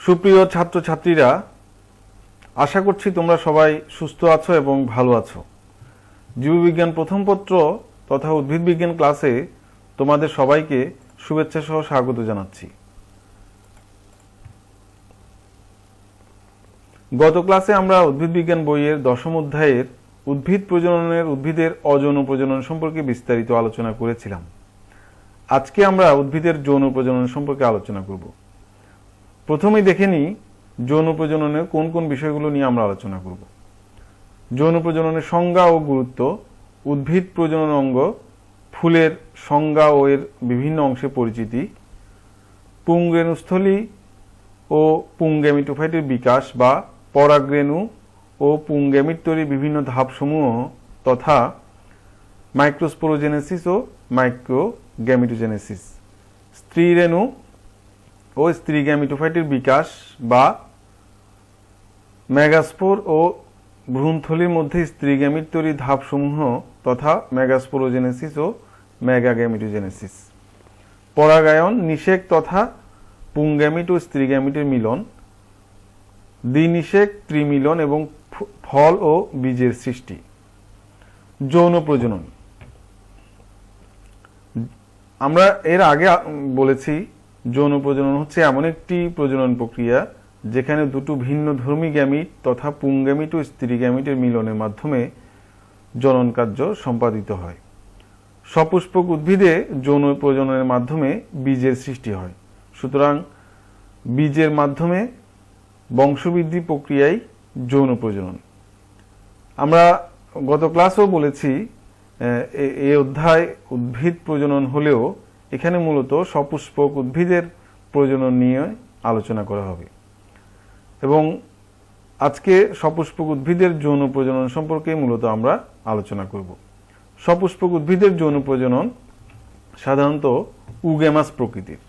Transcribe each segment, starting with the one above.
সুপ্রিয় ছাত্রছাত্রীরা, আশা করছি তোমরা সবাই সুস্থ আছো এবং ভালো আছো। জীববিজ্ঞান প্রথম পত্র তথা উদ্ভিদ বিজ্ঞান ক্লাসে তোমাদের সবাইকে শুভেচ্ছা সহ স্বাগত জানাচ্ছি। গত ক্লাসে আমরা উদ্ভিদ বিজ্ঞান বইয়ের 10ম অধ্যায়ের উদ্ভিদ প্রজননের উদ্ভিদের অযৌন প্রজনন সম্পর্কে বিস্তারিত আলোচনা করেছিলাম। আজকে আমরা উদ্ভিদের যৌন প্রজনন সম্পর্কে আলোচনা করব। প্রথমেই দেখে নিই যৌন প্রজননের কোন কোন বিষয়গুলো নিয়ে আমরা আলোচনা করব। যৌন প্রজননের সংজ্ঞা ও গুরুত্ব, উদ্ভিদ প্রজনন অঙ্গ, ফুলের সংজ্ঞা ও এর বিভিন্ন অংশে পরিচিতি, পুংরেণুস্থলী ও পুংগ্যামিটোফাইটের বিকাশ বা পরাগরেণু ও পুংগ্যামিট তৈরির বিভিন্ন ধাপসমূহ তথা মাইক্রোস্পোরোজেনেসিস ও মাইক্রোগ্যামিটোজেনেসিস, স্ত্রী রেণু ও স্ত্রী গ্যামিটোফাইটের বিকাশ বা মেগাস্পোর ও ভ্রূণথলির মধ্যে স্ত্রী গ্যামিট তৈরির ধাপসমূহ তথা মেগাস্পোরোজেনেসিস ও মেগাগ্যামিটোজেনেসিস, পরাগায়ন, নিষেক তথা পুংগ্যামিট ও স্ত্রী গ্যামিটের মিলন, দ্বিনিষেক, ত্রিমিলন এবং ফল ও বীজের সৃষ্টি। যৌন প্রজনন আমরা এর আগে বলেছি, যৌন প্রজনন হচ্ছে এমন একটি প্রজনন প্রক্রিয়া যেখানে দুটো ভিন্ন ধর্মী গ্যামিট তথা পুংগ্যামিট ও স্ত্রী গ্যামিটের মিলনের মাধ্যমে জনন কার্য সম্পাদিত হয়। সপুষ্পক উদ্ভিদে যৌন প্রজননের মাধ্যমে বীজের সৃষ্টি হয়। সুতরাং বীজের মাধ্যমে বংশবৃদ্ধি প্রক্রিয়ায় যৌন প্রজনন। আমরা গত ক্লাসেও বলেছি এই অধ্যায় উদ্ভিদ প্রজনন হলেও এখানে মূলত সপুষ্পক উদ্ভিদের প্রজনন নিয়ে আলোচনা করা হবে এবং আজকে সপুষ্পক উদ্ভিদের যৌন প্রজনন সম্পর্কে মূলত আমরা আলোচনা করব। সপুষ্পক উদ্ভিদের যৌন প্রজনন সাধারণত উগেমাস প্রকৃতির।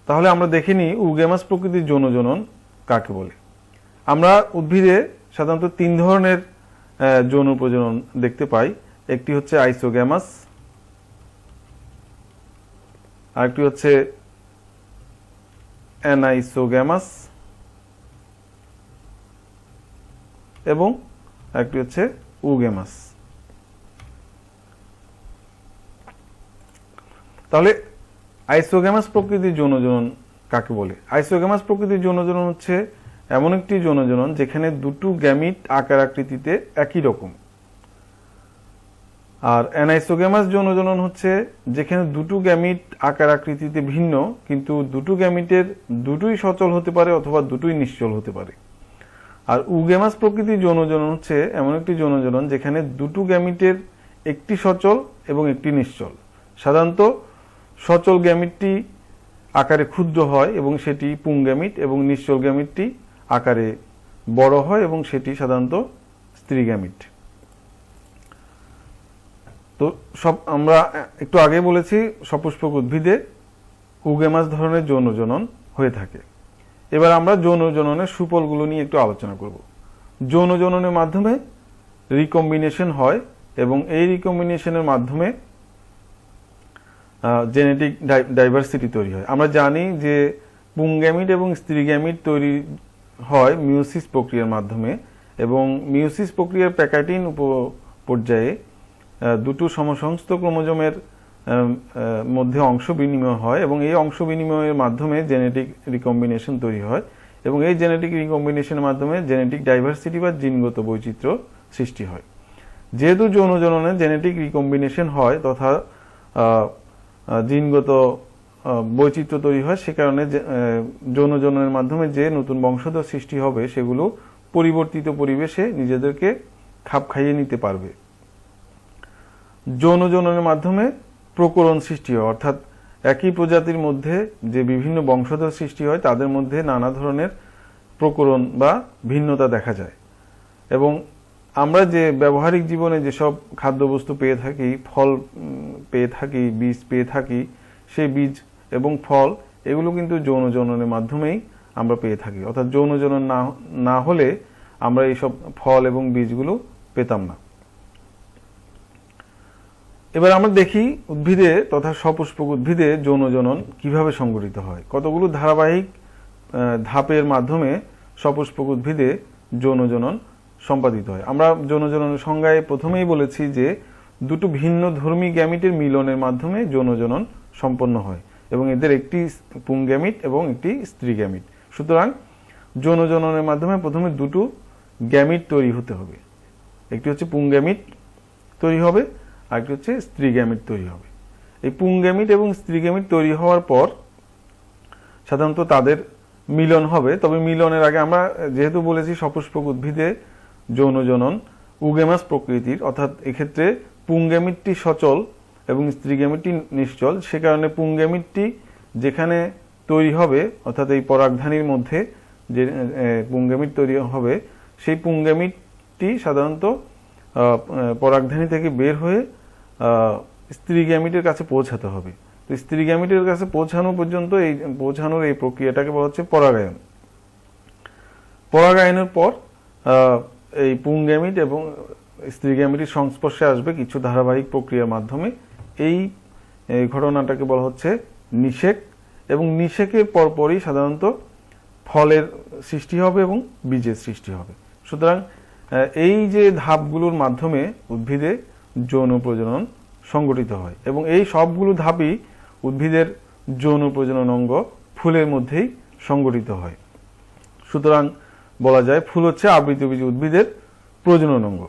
তাহলে আমরা দেখে নিই উগেমাস প্রকৃতির যৌন জনন কাকে বলে। আমরা উদ্ভিদে সাধারণত 3 ধরনের যৌন প্রজনন দেখতে পাই। একটি হচ্ছে আইসোগ্যামাস, আরেকটি হচ্ছে অ্যানাইসোগ্যামাস এবং আরেকটি হচ্ছে উগেমাস। তাহলে আইসোগ্যামাস প্রকৃতির যৌন জনন কাকে বলে? আইসোগ্যামাস প্রকৃতির যৌন জনন হচ্ছে এমন একটি যৌন জনন যেখানে দুটো গ্যামিট আকার আকৃতিতে একই রকম। আর অ্যানাইসোগ্যামাস যৌন জনন হচ্ছে যেখানে দুটো গ্যামিট আকার আকৃতিতে ভিন্ন কিন্তু দুটো গ্যামিটের দুটোই সচল হতে পারে অথবা দুটোই নিশ্চল হতে পারে। আর উগেমাস প্রকৃতির যৌন জনন হচ্ছে এমন একটি যৌন জনন যেখানে দুটো গ্যামিটের একটি সচল এবং একটি নিশ্চল। সাধারণত সচল গ্যামিটটি আকারে ক্ষুদ্র হয় এবং সেটি পুংগ্যামিট এবং নিশ্চল গ্যামিটটি আকারে বড় হয় এবং সেটি সাধারণত স্ত্রী গ্যামিট। তো আমরা একটু আগে বলেছি সপুষ্পক উদ্ভিদে উগেমাস ধরনের যৌন জনন হয়ে থাকে। এবার আমরা যৌন জননের সুফলগুলো নিয়ে একটু আলোচনা করব। যৌন জননের মাধ্যমে রিকম্বিনেশন হয় এবং এই রিকম্বিনেশনের মাধ্যমে জেনেটিক ডাইভার্সিটি তৈরি হয়। আমরা জানি যে পুংগ্যামিট এবং স্ত্রী গ্যামিট তৈরি হয় মিওসিস প্রক্রিয়ার মাধ্যমে এবং মিওসিস প্রক্রিয়ার প্যাকাটিন পর্যায়ে দুটো সমসংস্থ ক্রোমোজোমের মধ্যে অংশ বিনিময় হয় এবং এই অংশ বিনিময়ের মাধ্যমে জেনেটিক রিকম্বিনেশন তৈরি হয় এবং এই জেনেটিক রিকম্বিনেশনের মাধ্যমে জেনেটিক ডাইভার্সিটি বা জিনগত বৈচিত্র্য সৃষ্টি হয়। যেহেতু যৌন জননে জেনেটিক রিকম্বিনেশন হয় তথা জিনগত বৈচিত্র্য তৈরি হয়, সে কারণে যৌন জননের মাধ্যমে যে নতুন বংশধর সৃষ্টি হবে সেগুলো পরিবর্তিত পরিবেশে নিজেদেরকে খাপ খাইয়ে নিতে পারবে। যৌন জননের মাধ্যমে প্রকরণ সৃষ্টি হয়, অর্থাৎ একই প্রজাতির মধ্যে যে বিভিন্ন বংশধর সৃষ্টি হয় তাদের মধ্যে নানা ধরনের প্রকরণ বা ভিন্নতা দেখা যায় এবং আমরা যে ব্যবহারিক জীবনে যেসব খাদ্যবস্তু পেয়ে থাকি, ফল পেয়ে থাকি, বীজ পেয়ে থাকি, সেই বীজ এবং ফল এগুলো কিন্তু যৌন জননের মাধ্যমেই আমরা পেয়ে থাকি। অর্থাৎ যৌন জনন না হলে আমরা এইসব ফল এবং বীজগুলো পেতাম না। এবার আমরা দেখি উদ্ভিদে তথা সপুষ্পক উদ্ভিদে যৌনজনন কিভাবে সংঘটিত হয়। কতগুলো ধারাবাহিক ধাপের মাধ্যমে সপুষ্পক উদ্ভিদে যৌনজনন সম্পাদিত হয়। আমরা যৌনজননের সংজ্ঞায় প্রথমেই বলেছি যে দুটো ভিন্ন ধর্মী গ্যামিটের মিলনের মাধ্যমে যৌনজনন সম্পন্ন হয় এবং এদের একটি পুংগ্যামিট এবং একটি স্ত্রী গ্যামিট। সুতরাং যৌনজননের মাধ্যমে প্রথমে দুটো গ্যামিট তৈরি হতে হবে, একটি হচ্ছে পুংগ্যামিট তৈরি হবে, আরেকটি হচ্ছে স্ত্রী গ্যামিট তৈরি হবে। এই পুংগ্যামিট এবং স্ত্রী গ্যামিট তৈরি হওয়ার পর সাধারণত তাদের মিলন হবে। তবে মিলনের আগে আমরা যেহেতু বলেছি সপুষ্পক উদ্ভিদে যৌনজনন উগেমাস প্রকৃতির, অর্থাৎ এক্ষেত্রে পুংগ্যামিটটি সচল এবং স্ত্রী গ্যামিটটি নিশ্চল, সে কারণে পুংগ্যামিটটি যেখানে তৈরি হবে অর্থাৎ এই পরাগধানীর মধ্যে যে পুংগ্যামিট তৈরি হবে সেই পুংগ্যামিটটি সাধারণত পরাগধানী থেকে বের হয়ে স্ত্রী গ্যামিটের কাছে পৌঁছাতে হবে। তো স্ত্রী গ্যামিটের কাছে পৌঁছানো পর্যন্ত পৌঁছানোর এই প্রক্রিয়াটাকে বলা হচ্ছে পরাগায়ন। পরাগায়নের পর এই পুংগ্যামিট এবং স্ত্রী গ্যামিটের সংস্পর্শে আসবে কিছু ধারাবাহিক প্রক্রিয়ার মাধ্যমে। এই ঘটনাটাকে বলা হচ্ছে নিষেক এবং নিষেকের পরপরই সাধারণত ফলের সৃষ্টি হবে এবং বীজের সৃষ্টি হবে। সুতরাং এই যে ধাপগুলোর মাধ্যমে উদ্ভিদে যৌন প্রজনন সংগঠিত হয় এবং এই সবগুলো ধাপই উদ্ভিদের যৌন প্রজনন অঙ্গ ফুলের মধ্যেই সংগঠিত হয়। সুতরাং বলা যায় ফুল হচ্ছে আবৃতবীজী উদ্ভিদের প্রজনন অঙ্গ।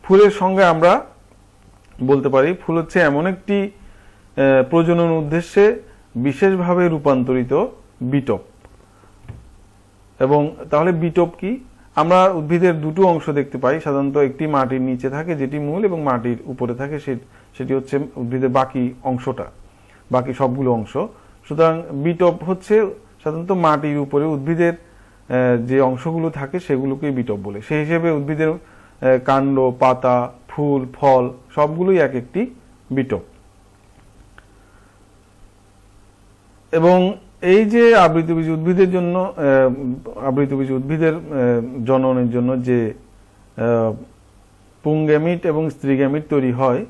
ফুলের সঙ্গে আমরা বলতে পারি ফুল হচ্ছে এমন একটি প্রজনন উদ্দেশ্যে বিশেষভাবে রূপান্তরিত বিটপ। এবং তাহলে বিটপ কি? আমরা উদ্ভিদের দুটো অংশ দেখতে পাই সাধারণত, একটি মাটির নিচে থাকে যেটি মূল এবং মাটির উপরে থাকে সেটি হচ্ছে উদ্ভিদের বাকি অংশটা, বাকি সবগুলো অংশ। সুতরাং বিটপ হচ্ছে সাধারণত মাটির উপরে উদ্ভিদের যে অংশগুলো থাকে সেগুলোকেই বিটপ বলে। সেই হিসেবে উদ্ভিদের কাণ্ড, পাতা, ফুল, ফল সবগুলোই এক একটি বিটপ। এবং এই যে আবৃতবীজী উদ্ভিদের জন্য আবৃতবীজী উদ্ভিদের জননের জন্য যে পুংগ্যামিট এবং স্ত্রী গ্যামিট তৈরি হয়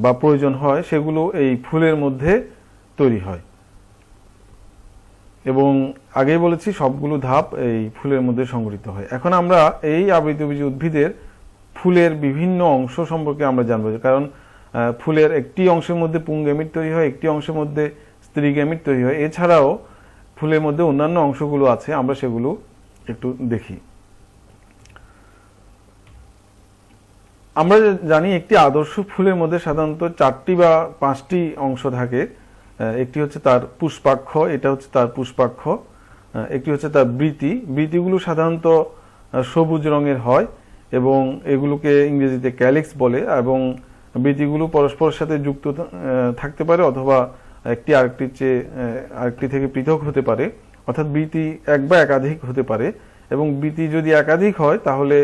বা প্রয়োজন হয় সেগুলো এই ফুলের মধ্যে তৈরি হয়। এবং আগেই বলেছি সবগুলো ধাপ এই ফুলের মধ্যে সংঘটিত হয়। এখন আমরা এই আবৃতবীজী উদ্ভিদের ফুলের বিভিন্ন অংশ সম্পর্কে আমরা জানবো, কারণ ফুলের একটি অংশের মধ্যে পুংগ্যামিট তৈরি হয়, একটি অংশের মধ্যে স্ত্রী গ্যামিট তৈরি হয়। এছাড়াও ফুলের মধ্যে অন্যান্য অংশগুলো আছে, আমরা সেগুলো একটু দেখি। আমরা জানি একটি আদর্শ ফুলের মধ্যে সাধারণত 4টি বা 5টি অংশ থাকে। একটি হচ্ছে তার পুষ্পাক্ষ, এটা হচ্ছে তার পুষ্পাক্ষ। একটি হচ্ছে তার বৃতি। বৃতিগুলো সাধারণত সবুজ রঙের হয় এবং এগুলোকে ইংরেজিতে ক্যালিক্স বলে। এবং বৃতিগুলো পরস্পরের সাথে যুক্ত থাকতে পারে অথবা একটি আরেকটি থেকে পৃথক হতে পারে, অর্থাৎ বৃতি এক বা একাধিক হতে পারে। এবং বৃতি যদি একাধিক হয় তাহলে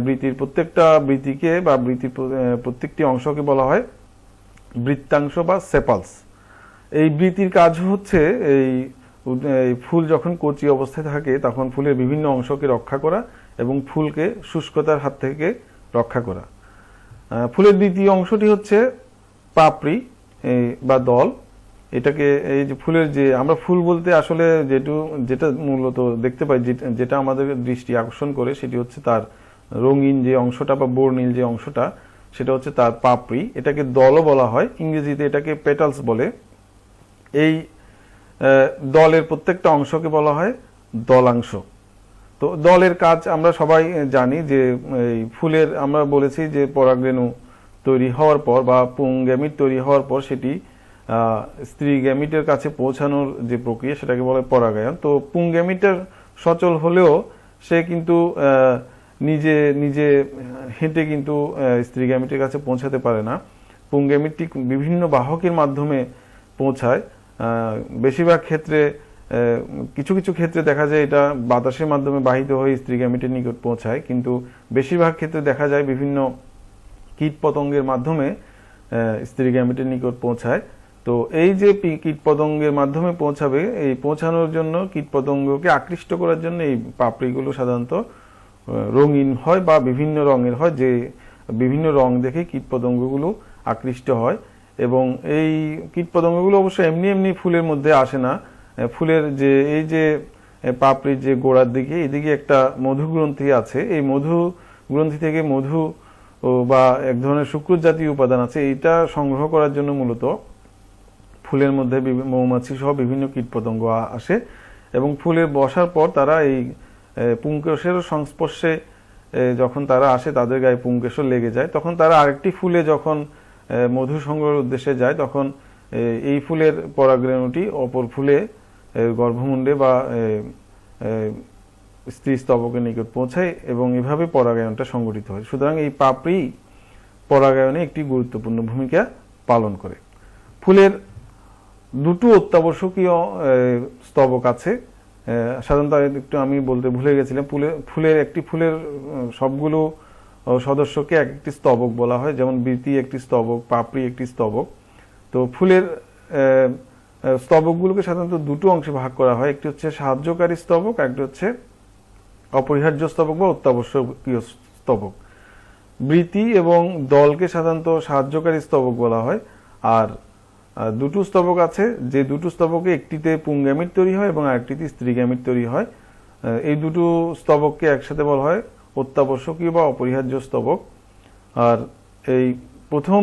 বৃতির প্রত্যেকটা বৃতিকে বা বৃতির প্রত্যেকটি অংশকে বলা হয় বৃত্তাংশ বা সেপালস। এই বৃতির কাজ হচ্ছে এই ফুল যখন কচি অবস্থায় থাকে তখন ফুলের বিভিন্ন অংশকে রক্ষা করা এবং ফুলকে শুষ্কতার হাত থেকে রক্ষা করা। ফুলের দ্বিতীয় অংশটি হচ্ছে পাপড়ি বা দল। এটাকে এই যে ফুলের যে আমরা ফুল বলতে আসলে যেটা মূলত দেখতে পাই, যেটা আমাদের দৃষ্টি আকর্ষণ করে সেটি হচ্ছে তার রঙিন যে অংশটা বা বর্ণিল যে অংশটা, সেটা হচ্ছে তার পাপড়ি। এটাকে দলও বলা হয়, ইংরেজিতে এটাকে পেটালস বলে। এই দলের প্রত্যেকটা অংশকে বলা হয় দলাংশ। তো দলের কাজ আমরা সবাই জানি যে এই ফুলের আমরা বলেছি যে পরাগরেণু তৈরি হওয়ার পর বা পুংগ্যামিট তৈরি হওয়ার পর সেটি স্ত্রী গ্যামিটের কাছে পৌঁছানোর যে প্রক্রিয়া সেটাকে বলে পরাগায়ন। তো পুংগ্যামিটের সচল হলেও সে কিন্তু নিজে নিজে হেঁটে কিন্তু স্ত্রী গ্যামিটের কাছে পৌঁছাতে পারে না। পুংগ্যামিটটি বিভিন্ন বাহকের মাধ্যমে পৌঁছায়। বেশিরভাগ ক্ষেত্রে কিছু কিছু ক্ষেত্রে দেখা যায় এটা বাতাসের মাধ্যমে বাহিত হয়ে স্ত্রী গ্যামিটের নিকট পৌঁছায়, কিন্তু বেশিরভাগ ক্ষেত্রে দেখা যায় বিভিন্ন কীট পতঙ্গের মাধ্যমে স্ত্রী গ্যামিটের নিকট পৌঁছায়। তো এই যে কীট পতঙ্গের মাধ্যমে পৌঁছাবে, এই পৌঁছানোর জন্য কীট পতঙ্গকে আকৃষ্ট করার জন্য এই পাপড়িগুলো সাধারণত রঙিন হয় বা বিভিন্ন রঙের হয়, যে বিভিন্ন রং দেখে কীট পতঙ্গগুলো আকৃষ্ট হয় এবং এই কীটপতঙ্গগুলো অবশ্য এমনি এমনি ফুলের মধ্যে আসে না। ফুলের যে এই যে পাপড়ির যে গোড়ার দিকে এদিকে একটা মধু গ্রন্থি আছে, এই মধু গ্রন্থি থেকে মধু বা এক ধরনের শুক্র জাতীয় উপাদান আছে, এইটা সংগ্রহ করার জন্য মূলত ফুলের মধ্যে মৌমাছি সহ বিভিন্ন কীটপতঙ্গ আসে এবং ফুলে বসার পর তারা এই পুংকেশরের সংস্পর্শে যখন তারা আসে, তাদের গায়ে পুংকেশর লেগে যায়, তখন তারা আরেকটি ফুলে যখন মধু সংগ্রহের উদ্দেশ্যে যায়, তখন এই ফুলের পরাগরেণুটি অপর ফুলে গর্ভমুণ্ডে বা স্ত্রী স্তবকের নিকট পৌঁছায় এবং এভাবে পরাগায়নটা সংঘটিত হয়। সুতরাং এই পাপড়ি পরাগায়নে একটি গুরুত্বপূর্ণ ভূমিকা পালন করে। ফুলের দুটো অত্যাবশ্যকীয় স্তবক আছে। সাধারণত একটু আমি বলতে ভুলে গেছিলাম, ফুলের একটি ফুলের সবগুলো সদস্যকে এক একটি স্তবক বলা হয়, যেমন বৃতি একটি স্তবক, পাপড়ি একটি স্তবক। তো ফুলের স্তবকগুলোকে সাধারণত দুটো অংশে ভাগ করা হয়, একটি হচ্ছে সাহায্যকারী স্তবক, একটি হচ্ছে অপরিহার্য স্তবক বা অত্যাবশ্যকীয় স্তবক। বৃতি এবং দলকে সাধারণত সাহায্যকারী স্তবক বলা হয়। আর দুটো স্তবক আছে, যে দুটো স্তবকে একটিতে পুংগ্যামিট তৈরি হয় এবং আরেকটিতে স্ত্রীগ্যামিট তৈরি হয়। এই দুটো স্তবককে একসাথে বলা হয় অত্যাবশ্যকীয় বা অপরিহার্য স্তবক। আর এই প্রথম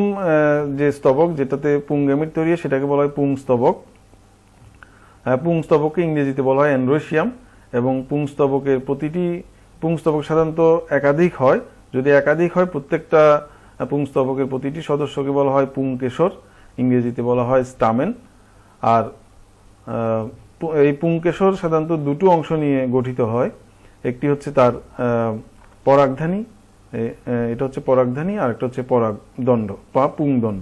যে স্তবক যেটাতে পুংগ্যামিট তৈরি হয় সেটাকে বলা হয় পুংস্তবক। পুংস্তবককে ইংরেজিতে বলা হয় অ্যান্ড্রোসিয়াম এবং পুংস্তবক সাধারণত একাধিক হয়। যদি একাধিক হয়, প্রত্যেকটা পুংস্তবকের প্রতিটি সদস্যকে বলা হয় পুংকেশর, ইংরেজিতে বলা হয় স্টামেন। আর এই পুংকেশর সাধারণত দুটো অংশ নিয়ে গঠিত হয়, একটি হচ্ছে তার পরাগধানী, এটা হচ্ছে পরাগধানী, আর একটা হচ্ছে পরাগদণ্ড বা পুংদণ্ড।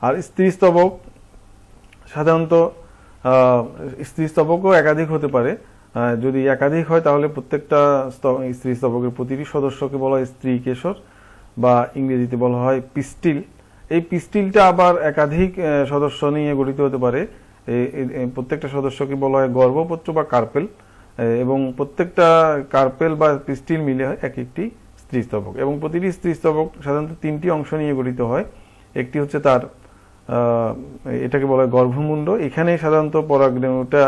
আর স্ত্রীস্তবক সাধারণত স্ত্রীস্তবকও একাধিক হতে পারে। যদি একাধিক হয় তাহলে প্রত্যেকটা স্ত্রীস্তবকের প্রতিটি সদস্যকে বলা হয় স্ত্রীকেশর বা ইংরেজিতে বলা হয় পিস্টিল। এই পিস্টিলটা আবার একাধিক সদস্য নিয়ে গঠিত হতে পারে। প্রত্যেকটা সদস্যকে বলা হয় গর্ভপত্র বা কার্পেল এবং প্রত্যেকটা কার্পেল বা পিস্টিল মিলে হয় এক একটি স্ত্রীস্তবক। এবং প্রতিটি স্ত্রীস্তবক সাধারণত তিনটি অংশ নিয়ে গঠিত হয়। একটি হচ্ছে তার এটাকে বলা হয় গর্ভমুণ্ড, এখানে সাধারণত পরাগরেণুটা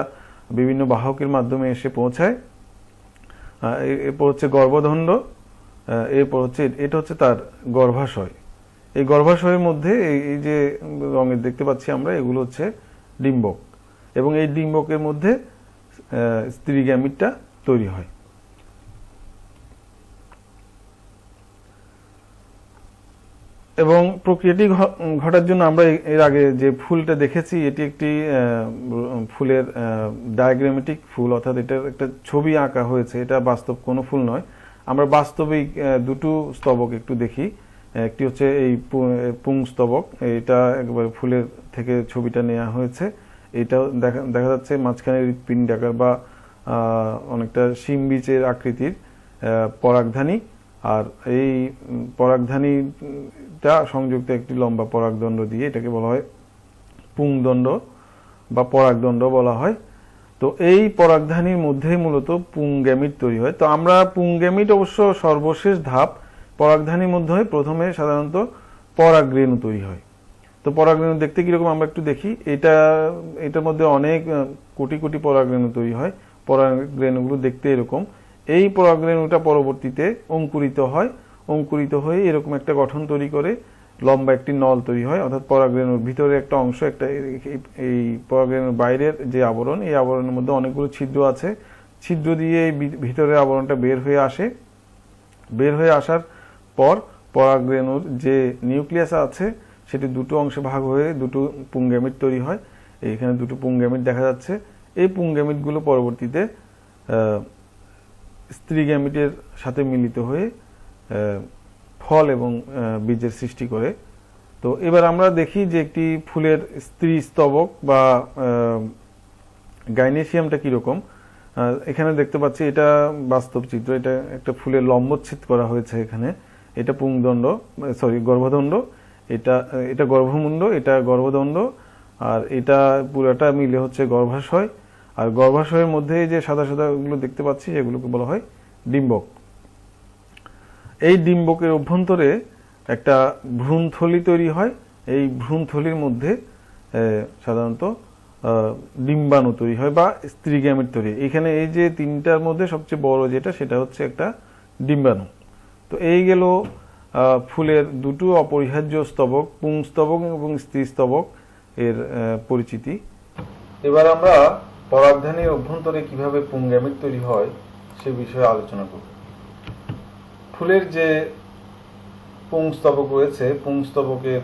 বিভিন্ন বাহকের মাধ্যমে এসে পৌঁছায়। এরপর হচ্ছে গর্ভদণ্ড, এরপর হচ্ছে এটা হচ্ছে তার গর্ভাশয়। এই গর্ভাশয়ের মধ্যে এই যে রঙের দেখতে পাচ্ছি আমরা, এগুলো হচ্ছে ডিম্বক এবং এই ডিম্বকের মধ্যে স্ত্রীগ্যামিটটা তৈরি হয়। এবং প্রক্রিয়াটি ঘটার জন্য আমরা এর আগে যে ফুলটা দেখেছি, এটি একটি ফুলের ডায়াগ্রামেটিক ফুল, অর্থাৎ এটার একটা ছবি আঁকা হয়েছে, এটা বাস্তব কোনো ফুল নয়। আমরা বাস্তবিক দুটো স্তবক একটু দেখি। একটি হচ্ছে এই পুংস্তবক, এটা একবার ফুলের থেকে ছবিটা নেওয়া হয়েছে। এটাও দেখা যাচ্ছে মাঝখানে হৃৎপিণ্ডাকার বা অনেকটা শিম বীজের আকৃতির পরাগধানী, আর এই পরাগধানীটা সংযুক্ত একটি লম্বা পরাগদণ্ড দিয়ে, এটাকে বলা হয় পুংদণ্ড বা পরাগদণ্ড বলা হয়। তো এই পরাগধানীর মধ্যেই মূলত পুংগ্যামিট তৈরি হয়। তো আমরা পুংগ্যামিট অবশ্য সর্বশেষ ধাপ। পরাগধানীর মধ্যে প্রথমে সাধারণত পরাগরেণু তৈরি হয়। তো পরাগরেণু দেখতে কিরকম আমরা একটু দেখি। এটার মধ্যে অনেক কোটি কোটি পরাগরেণু তৈরি হয়। পরাগরেণুগুলো দেখতে এরকম। এই পরাগরেণুটা পরবর্তীতে অঙ্কুরিত হয়, অঙ্কুরিত হয়ে এরকম একটা গঠন তৈরি করে লম্বা একটি নল তৈরি হয়। অর্থাৎ পরাগরেণুর ভিতরে একটা অংশ, একটা এই পরাগরেণুর বাইরের যে আবরণ, এই আবরণের মধ্যে অনেকগুলো ছিদ্র আছে। ছিদ্র দিয়ে এই ভিতরে আবরণটা বের হয়ে আসে। বের হয়ে আসার পর পরাগরেণুর যে নিউক্লিয়াস আছে সেটি দুটো অংশে ভাগ হয়ে দুটো পুংগ্যামিট তৈরি হয়। এইখানে দুটো পুংগ্যামিট দেখা যাচ্ছে। এই পুংগ্যামিটগুলো পরবর্তীতে স্ত্রীগ্যামিটের সাথে মিলিত হয়ে ফল এবং বীজের সৃষ্টি করে। তো এবার আমরা দেখি যে একটি ফুলের স্ত্রী স্তবক বা গাইনেসিয়ামটা কিরকম। এখানে দেখতে পাচ্ছি এটা বাস্তব চিত্র, এটা একটা ফুলের লম্বচ্ছেদ করা হয়েছে এখানে। এটা গর্ভদণ্ড, এটা গর্ভমুণ্ড, এটা গর্ভদণ্ড, আর এটা পুরাটা মিলে হচ্ছে গর্ভাশয়। আর গর্ভাশয়ের মধ্যে যে সাদা সাদা গুলো দেখতে পাচ্ছি এগুলোকে বলা হয় ডিম্বক। এই ডিম্বকের অভ্যন্তরে একটা ভ্রূণথলি তৈরি হয় এই ভ্রূণথলির মধ্যে সাধারণত ডিম্বাণু তৈরি হয় বা স্ত্রী গ্যামেট তৈরি হয়। এখানে এই যে তিনটার মধ্যে সবচেয়ে বড় যেটা, সেটা হচ্ছে একটা ডিম্বাণু। তো এই গেল ফুলের দুটো অপরিহার্য স্তবক, পুংস্তবক এবং স্ত্রীস্তবক এর পরিচিতি। এবার আমরা পরাগধানীর অভ্যন্তরে কিভাবে পুংগ্যামেট তৈরি হয় সে বিষয়ে আলোচনা করব। ফুলের যে পুংস্তবক রয়েছে, পুংস্তবকের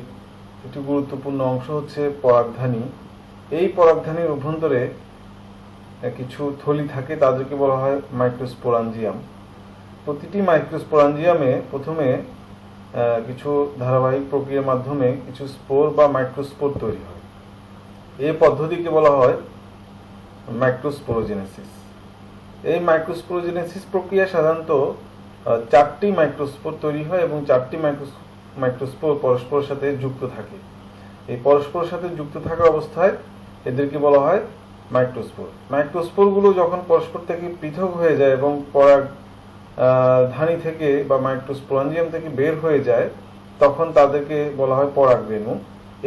একটি গুরুত্বপূর্ণ অংশ হচ্ছে পরাগধানী। এই পরাগধানীর অভ্যন্তরে কিছু থলি থাকে, তাদেরকে বলা হয় মাইক্রোস্পোরাঞ্জিয়াম। প্রতিটি মাইক্রোস্পোরাঞ্জিয়ামে প্রথমে কিছু ধারাবাহিক প্রক্রিয়ার মাধ্যমে কিছু স্পোর বা মাইক্রোস্পোর তৈরি হয়। এই পদ্ধতিকে বলা হয় মাইক্রোস্পোরোজেনেসিস। এই মাইক্রোস্পোরোজেনেসিস প্রক্রিয়া সাধারণত 4টি মাইক্রোস্পোর তৈরি হয় এবং 4টি মাইক্রোস্পোর পরস্পরের সাথে যুক্ত থাকে। এই পরস্পরের সাথে যুক্ত থাকা অবস্থায় এদেরকে বলা হয় মাইক্রোস্পোর। মাইক্রোস্পোরগুলো যখন পরস্পর থেকে পৃথক হয়ে যায় এবং পরাগধানী থেকে বা মাইক্রোস্পোরাঞ্জিয়াম থেকে বের হয়ে যায়, তখন তাদেরকে বলা হয় পরাগরেণু।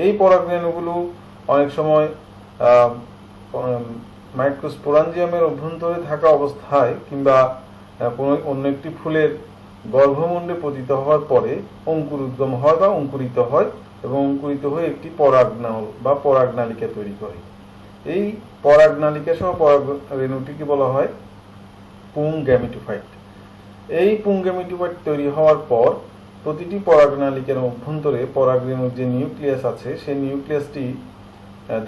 এই পরাগরেণুগুলো অনেক সময় মাইক্রোস্পোরাঞ্জিয়ামের অভ্যন্তরে থাকা অবস্থায় কিংবা কোনো অন্য একটি ফুলের গর্ভমুণ্ডে পতিত হওয়ার পরে অঙ্কুরোদ্গম হয় বা অঙ্কুরিত হয় এবং অঙ্কুরিত হয়ে একটি পরাগনাল বা পরাগনালিকা তৈরি করে। এই পরাগনালিকা সহ পরাগরেণুটিকে বলা হয় পুংগ্যামেটোফাইট। এই পুংগ্যামেটোফাইট তৈরি হওয়ার পর প্রতিটি পরাগনালিকার অভ্যন্তরে পরাগরেণুর যে নিউক্লিয়াস আছে, সেই নিউক্লিয়াসটি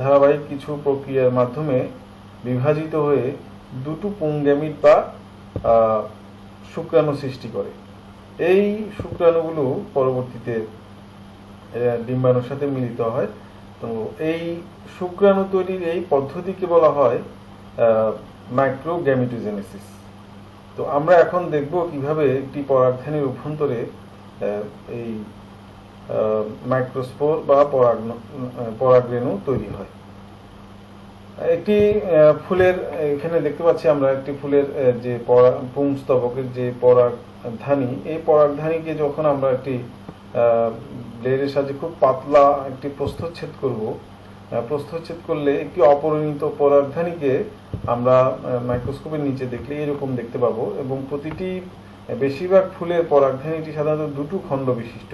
ধারাবাহিক কিছু প্রক্রিয়ার মাধ্যমে বিভাজিত হয়ে দুটো পুংগ্যামিট বা শুক্রাণু সৃষ্টি করে। এই শুক্রাণুগুলো পরবর্তীতে ডিম্বাণুর সাথে মিলিত হয়। তো এই শুক্রাণু তৈরির এই পদ্ধতিকে বলা হয় মাইক্রোগ্যামেটোজেনেসিস। তো আমরা এখন দেখব কিভাবে একটি পরাগধানীর অভ্যন্তরে এই মাইক্রোস্পোর বা পরাগরেণু তৈরি হয়। একটি ফুলের, এখানে দেখতে পাচ্ছি আমরা একটি ফুলের যে পুংস্তবকের যে পরাগধানী, এই পরাগধানীকে যখন আমরা একটি ব্লেডের সাহায্যে খুব পাতলা একটি প্রস্থচ্ছেদ করব, প্রস্থচ্ছেদ করলে একটি অপরিণত পরাগধানীকে আমরা মাইক্রোস্কোপের নিচে দেখলে এরকম দেখতে পাবো। এবং বেশিরভাগ ফুলের পরাগধানীটি সাধারণত দুটো খণ্ড বিশিষ্ট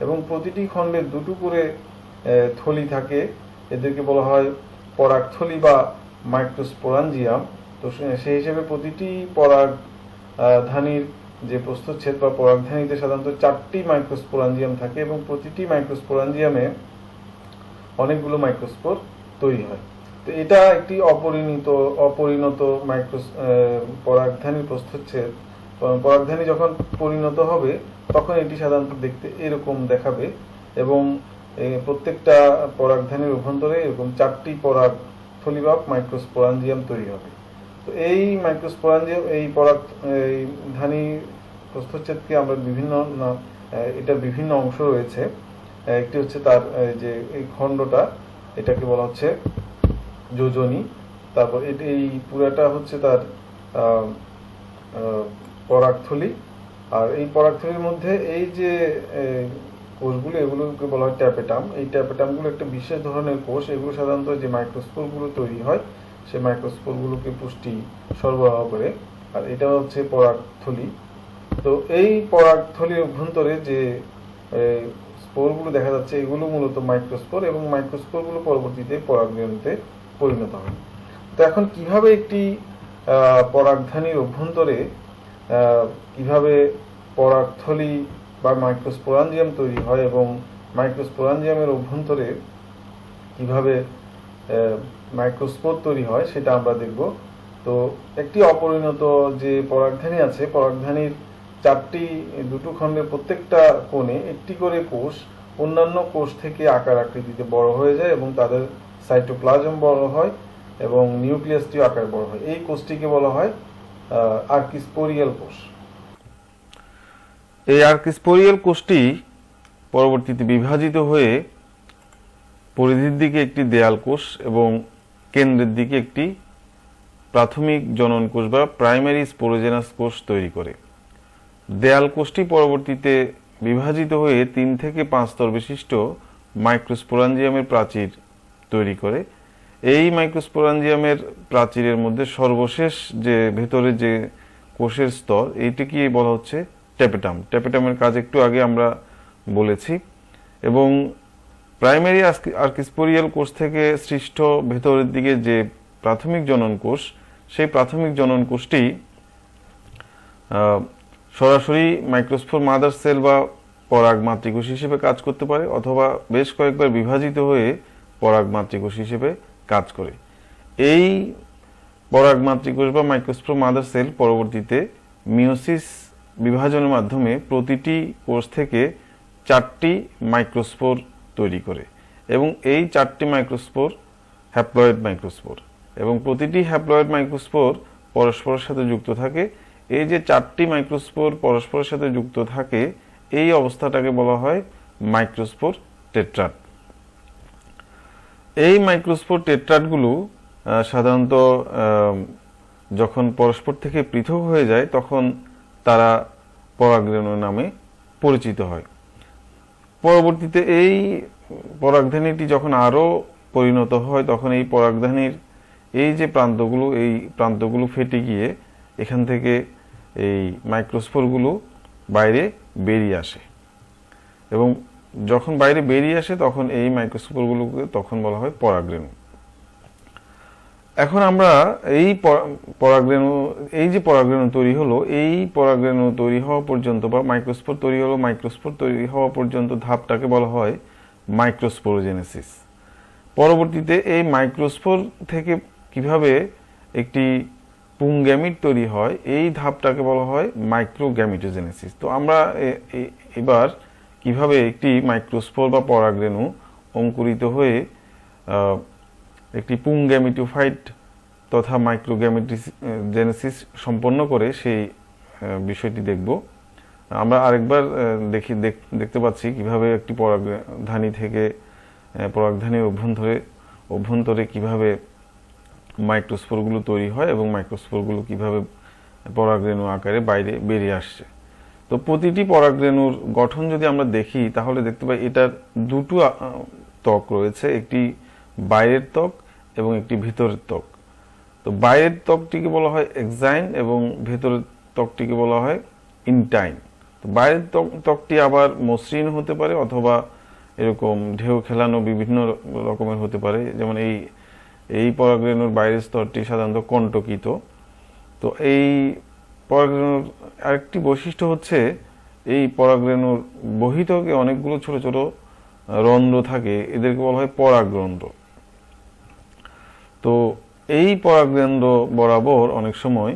এবং প্রতিটি খণ্ডে দুটো করে থলি থাকে। এদেরকে বলা হয় পরাগথলি বা মাইক্রোস্পোরাঞ্জিয়াম। তো সেই হিসেবে প্রতিটি পরাগধানীর যে প্রস্থচ্ছেদ বা পরাগধানীতে সাধারণত 4টি মাইক্রোস্পোরাঞ্জিয়াম থাকে এবং প্রতিটি মাইক্রোস্পোরাঞ্জিয়ামে অনেকগুলো মাইক্রোস্পোর তৈরি হয়। তো এটা একটি অপরিণত পরাগধানীর প্রস্থচ্ছেদ। পরাগধানী যখন পরিণত হবে তখন এটি সাধারণত দেখতে এরকম দেখাবে এবং প্রত্যেকটা পরাগধানীর অভ্যন্তরে এরকম 4টি পরাগথলি বা মাইক্রোস্পোরাঞ্জিয়াম তৈরি হবে। তো এই মাইক্রোস্পোরাঞ্জিয়াম, এই পরাগধানী প্রস্থচ্ছেদকে আমরা এটার বিভিন্ন অংশ রয়েছে। একটি হচ্ছে তার যে এই খণ্ডটা, এটাকে বলা হচ্ছে যোজনী। তারপর এই পুরাটা হচ্ছে তার পরাগথলি। আর এই পরাগথলির মধ্যে এই যে কোষগুলো, এগুলোকে বলা হয় ট্যাপেটাম। এই ট্যাপেটামগুলো একটা বিশেষ ধরনের কোষ। এগুলো সাধারণত যে মাইক্রোস্পোরগুলো তৈরি হয়, সেই মাইক্রোস্পোরগুলোকে পুষ্টি সরবরাহ করে। আর এটা হচ্ছে পরাগথলি। তো এই পরাগথলির অভ্যন্তরে যে স্পোরগুলো দেখা যাচ্ছে, এগুলো মূলত মাইক্রোস্পোর এবং মাইক্রোস্পোরগুলো পরবর্তীতে পরাগরেণুতে পরিণত হয়। তো এখন কিভাবে একটি পরাগধানীর অভ্যন্তরে কিভাবে পরাগথলি বা মাইক্রোস্পোরাঞ্জিয়াম তৈরি হয় এবং মাইক্রোস্পোরাঞ্জিয়ামের অভ্যন্তরে কিভাবে মাইক্রোস্পোর তৈরি হয় সেটা আমরা দেখব। তো একটি অপরিণত যে পরাগধানী আছে, পরাগধানীর দুটো খণ্ডের প্রত্যেকটা কোণে একটি করে কোষ অন্যান্য কোষ থেকে আকার আকৃতিতে বড় হয়ে যায় এবং তাদের সাইটোপ্লাজম বড় হয় এবং নিউক্লিয়াসটিও আকার বড় হয়। এই কোষটিকে বলা হয় আর্কিস্পোরিয়াল কোষ। এই আর্কিস্পোরিয়াল কোষটি পরবর্তীতে বিভাজিত হয়ে পরিধির দিকে একটি দেয়াল কোষ এবং কেন্দ্রের দিকে একটি প্রাথমিক জনন কোষ বা প্রাইমারি স্পোরোজেনাস কোষ তৈরি করে। দেয়াল কোষটি পরবর্তীতে বিভাজিত হয়ে 3 থেকে 5 স্তর বিশিষ্ট মাইক্রোস্পোরাঞ্জিয়ামের প্রাচীর তৈরি করে। এই মাইক্রোস্পোরাঞ্জিয়ামের প্রাচীরের মধ্যে সর্বশেষ যে ভেতরে যে কোষের স্তর, এইটিকে বলা হচ্ছে ট্যাপেটাম। ট্যাপেটামের কাজ একটু আগে আমরা বলেছি। এবং প্রাইমারি আর্কিস্পোরিয়াল কোষ থেকে সৃষ্ট ভেতরের দিকে যে প্রাথমিক জনন কোষ, সেই প্রাথমিক জনন কোষটি সরাসরি মাইক্রোস্পোর মাদার সেল বা পরাগ মাতৃকোষ হিসেবে কাজ করতে পারে, অথবা বেশ কয়েকবার বিভাজিত হয়ে পরাগ মাতৃকোষ হিসেবে কাজ করে। এই পরাগ মাতৃকোষ বা মাইক্রোস্পোর মাদার সেল পরবর্তীতে মিওসিস বিভাজনের মাধ্যমে প্রতিটি কোষ থেকে 4টি মাইক্রোস্পোর তৈরি করে, এবং এই 4টি মাইক্রোস্পোর হ্যাপ্লয়েড মাইক্রোস্পোর, এবং প্রতিটি হ্যাপ্লয়েড মাইক্রোস্পোর পরস্পরের সাথে যুক্ত থাকে। এই যে 4টি মাইক্রোস্পোর পরস্পরের সাথে যুক্ত থাকে, এই অবস্থাটাকে বলা হয় মাইক্রোস্পোর টেট্রাড। এই মাইক্রোস্পোর টেট্রাডগুলো সাধারণত যখন পরস্পর থেকে পৃথক হয়ে যায়, তখন তারা পরাগরেণু নামে পরিচিত হয়। পরবর্তীতে এই পরাগধানীটি যখন আরও পরিণত হয়, তখন এই পরাগধানীর এই যে প্রান্তগুলো ফেটে গিয়ে এখান থেকে এই মাইক্রোস্পোরগুলো বাইরে বেরিয়ে আসে, এবং যখন বাইরে বেরিয়ে আসে তখন এই মাইক্রোস্পোরগুলোকে তখন বলা হয় পরাগরেণু। এখন আমরা এই যে পরাগরেণু তৈরি হলো, এই পরাগরেণু তৈরি হওয়া পর্যন্ত বা মাইক্রোস্পোর তৈরি হলো, মাইক্রোস্পোর তৈরি হওয়া পর্যন্ত ধাপটাকে বলা হয় মাইক্রোস্পোরোজেনেসিস। পরবর্তীতে এই মাইক্রোস্পোর থেকে কিভাবে একটি পুংগ্যামিট তৈরি হয়, এই ধাপটাকে বলা হয় মাইক্রোগ্যামিটোজেনেসিস। তো আমরা এবার কিভাবে একটি মাইক্রোস্পোর বা পরাগরেণু অঙ্কুরিত হয়ে একটি পুংগ্যামিটোফাইট তথা মাইক্রোগ্যামিটোজেনেসিস সম্পন্ন করে, সেই বিষয়টি দেখব। আমরা আরেকবার দেখতে পাচ্ছি কিভাবে একটি পরাগধানী থেকে পরাগধানীর অভ্যন্তরে কিভাবে মাইক্রোস্পোরগুলো তৈরি হয় এবং মাইক্রোস্পোরগুলো কিভাবে পরাগরেণু আকারে বাইরে বেরিয়ে আসছে। তো প্রতিটি পরাগরেণুর গঠন যদি আমরা দেখি, তাহলে দেখতে পাই এটার দুটো ত্বক রয়েছে, একটি বাইরের ত্বক এবং একটি ভিতরের ত্বক। তো বাইরের ত্বকটিকে বলা হয় এক্সাইন এবং ভেতরের ত্বকটিকে বলা হয় ইনটাইন। তো বাইরের ত্বকটি আবার মসৃণ হতে পারে, অথবা এরকম ঢেউ খেলানো বিভিন্ন রকমের হতে পারে। যেমন এই পরাগরেণুর বাইরের স্তরটি সাধারণত কণ্টকিত। তো এই পরাগরেণুর আরেকটি বৈশিষ্ট্য হচ্ছে, এই পরাগরেণুর বহিঃত্বকে অনেকগুলো ছোট ছোট রন্ধ্র থাকে, এদেরকে বলা হয় পরাগরন্ধ্র। তো এই পরাগরন্ধ্র বরাবর অনেক সময়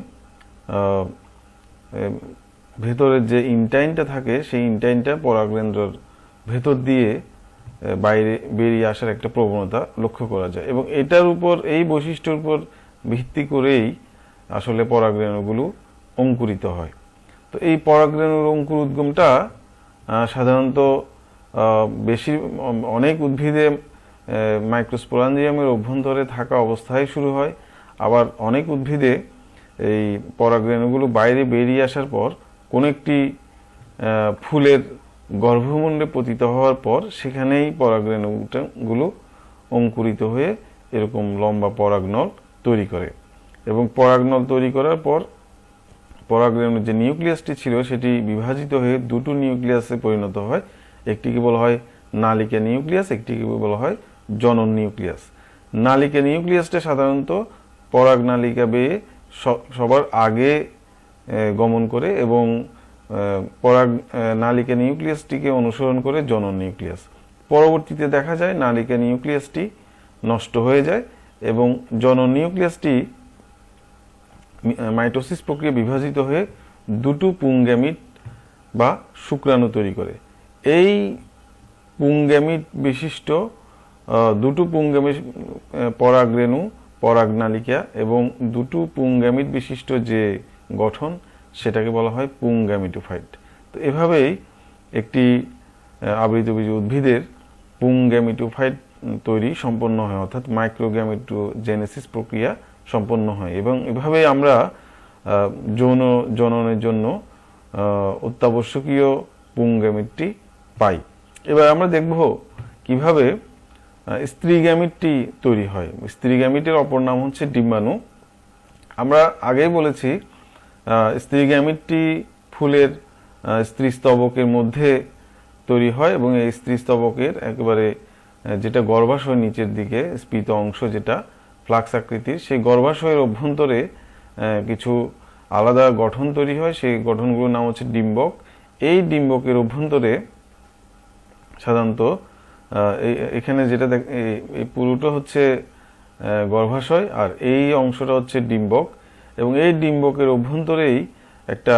ভেতরের যে ইনটাইনটা থাকে, সেই ইনটাইনটা পরাগরেন্দ্রের ভেতর দিয়ে বাইরে বেরিয়ে আসার একটা প্রবণতা লক্ষ্য করা যায়, এবং এটার উপর, এই বৈশিষ্ট্যের উপর ভিত্তি করেই আসলে পরাগরেণুগুলো অঙ্কুরিত হয়। তো এই পরাগরেণুর অঙ্কুর উদ্গমটা সাধারণত অনেক উদ্ভিদে মাইক্রোস্পোরাঞ্জিয়ামের অভ্যন্তরে থাকা অবস্থায় শুরু হয়, আবার অনেক উদ্ভিদে এই পরাগরেণুগুলো বাইরে বেরিয়ে আসার পর কোন একটি ফুলের গর্ভমুণ্ডে পতিত হওয়ার পর সেখানেই পরাগরেণুগুলো অঙ্কুরিত হয়ে এরকম লম্বা পরাগনল তৈরি করে, এবং পরাগনল তৈরি করার পর পরাগরেণুর যে নিউক্লিয়াসটি ছিল সেটি বিভাজিত হয়ে দুটো নিউক্লিয়াসে পরিণত হয়। একটিকে বলা হয় নালিকা নিউক্লিয়াস, একটিকে বলা হয় জনন নিউক্লিয়াস। নালিকা নিউক্লিয়াসটা সাধারণত পরাগ নালিকা বেয়ে সবার আগে গমন করে, এবং পরাগ নালিকা নিউক্লিয়াসটিকে অনুসরণ করে জনন নিউক্লিয়াস। পরবর্তীতে দেখা যায় নালিকা নিউক্লিয়াসটি নষ্ট হয়ে যায় এবং জনন নিউক্লিয়াসটি মাইটোসিস প্রক্রিয়া বিভাজিত হয়ে দুটো পুংগ্যামিট বা শুক্রাণু তৈরি করে। এই পুংগ্যামিট বিশিষ্ট দুটো পুংগ্যামিট পরাগরেণু, পরাগনালিকা এবং দুটো পুংগ্যামিট বিশিষ্ট যে গঠন, সেটাকে বলা হয় পুংগ্যামিটোফাইট। তো এভাবেই একটি আবৃতবীজী উদ্ভিদের পুংগ্যামিটোফাইট তৈরি সম্পন্ন হয়, অর্থাৎ মাইক্রোগ্যামিটোজেনেসিস প্রক্রিয়া সম্পন্ন হয়, এবং এভাবে আমরা যৌন জননের জন্য অত্যাবশ্যকীয় পুংগ্যামিটটি পাই। এবার আমরা দেখব কিভাবে স্ত্রী গ্যামিটটি তৈরি হয়। স্ত্রী গ্যামিটের অপর নাম হচ্ছে ডিম্বাণু। আমরা আগেই বলেছি স্ত্রী গ্যামিটটি ফুলের স্ত্রী স্তবকের মধ্যে তৈরি হয় এবং এই স্ত্রী স্তবকের একেবারে যেটা গর্ভাশয় নিচের দিকে স্ফীত অংশ, যেটা ফ্লাক্স আকৃতির, সেই গর্ভাশয়ের অভ্যন্তরে কিছু আলাদা গঠন তৈরি হয়। সেই গঠনগুলোর নাম হচ্ছে ডিম্বক। এই ডিম্বকের অভ্যন্তরে সাধারণত এখানে যেটা এই পুরোটা হচ্ছে গর্ভাশয় আর এই অংশটা হচ্ছে ডিম্বক, এবং এই ডিম্বকের অভ্যন্তরেই একটা